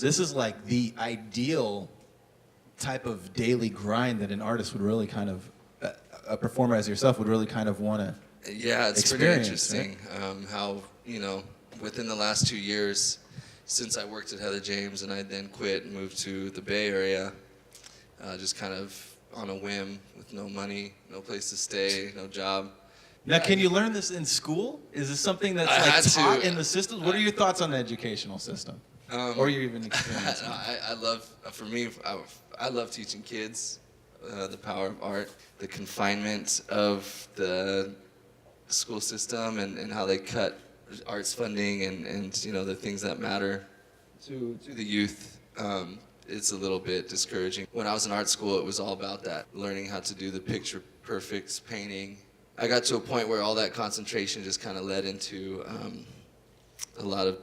this is like the ideal type of daily grind that an artist would really kind of, a performer as yourself would really kind of want to it's pretty interesting, right? How, you know, within the last 2 years, since I worked at Heather James and I then quit and moved to the Bay Area, just kind of on a whim with no money, no place to stay, no job. Now, can you learn this in school? Is this something that's taught in the system? What are your thoughts on the educational system? Or your even experience? I love, for me, I love teaching kids the power of art, the confinement of the school system and how they cut arts funding and you know, the things that matter to the youth. It's a little bit discouraging. When I was in art school, it was all about that, learning how to do the picture perfect painting. I got to a point where all that concentration just kind of led into a lot of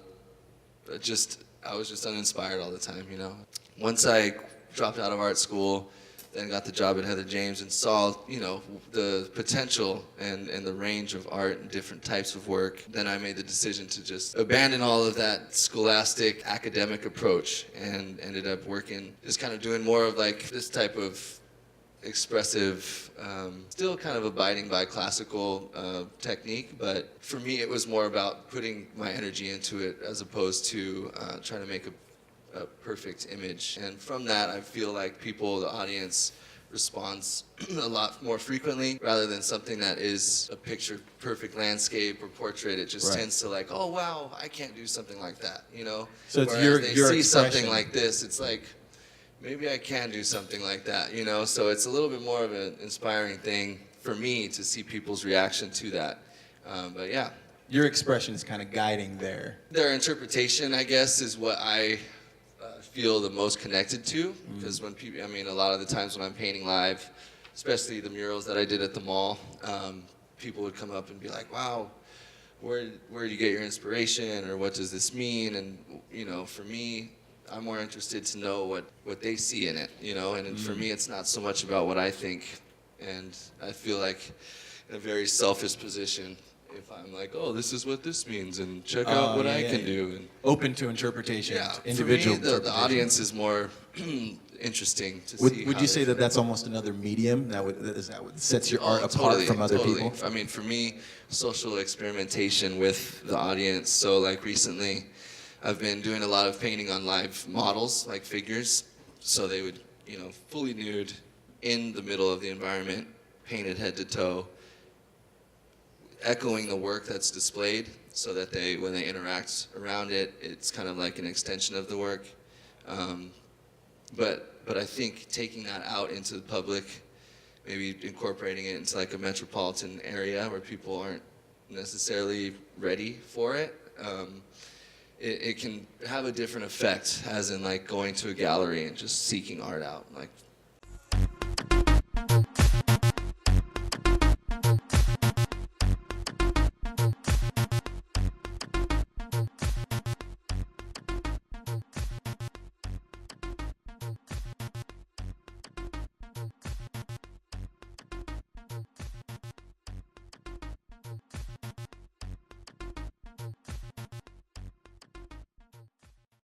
I was just uninspired all the time, you know. Once I dropped out of art school, then got the job at Heather James and saw, you know, the potential and the range of art and different types of work, then I made the decision to just abandon all of that scholastic academic approach and ended up working, just kind of doing more of like this type of expressive, still kind of abiding by classical technique, but for me it was more about putting my energy into it as opposed to trying to make a perfect image. And from that, I feel like people, the audience, responds a lot more frequently rather than something that is a picture perfect landscape or portrait. It just tends to like, oh wow, I can't do something like that, you know. So it's whereas they see expression. something like this, it's like, maybe I can do something like that, you know. So it's a little bit more of an inspiring thing for me to see people's reaction to that. But yeah. Your expression is kind of guiding their interpretation, I guess, is what I feel the most connected to, because when people, I mean, a lot of the times when I'm painting live, especially the murals that I did at the mall, people would come up and be like, wow, where do you get your inspiration, or what does this mean? And, you know, for me, I'm more interested to know what they see in it, you know, and for me, it's not so much about what I think, and I feel like in a very selfish position if I'm like, oh, this is what this means, and check out what I can do. And open to interpretation, individual. For me, the audience is more interesting to see. Would you say that that's almost another medium that sets your art apart from other people? I mean, for me, social experimentation with the audience. So like recently, I've been doing a lot of painting on live models, like figures. So they would, you know, fully nude in the middle of the environment, painted head to toe, echoing the work that's displayed, so that they, when they interact around it, it's kind of like an extension of the work. But I think taking that out into the public, maybe incorporating it into like a metropolitan area where people aren't necessarily ready for it, it can have a different effect, as in like going to a gallery and just seeking art out. Like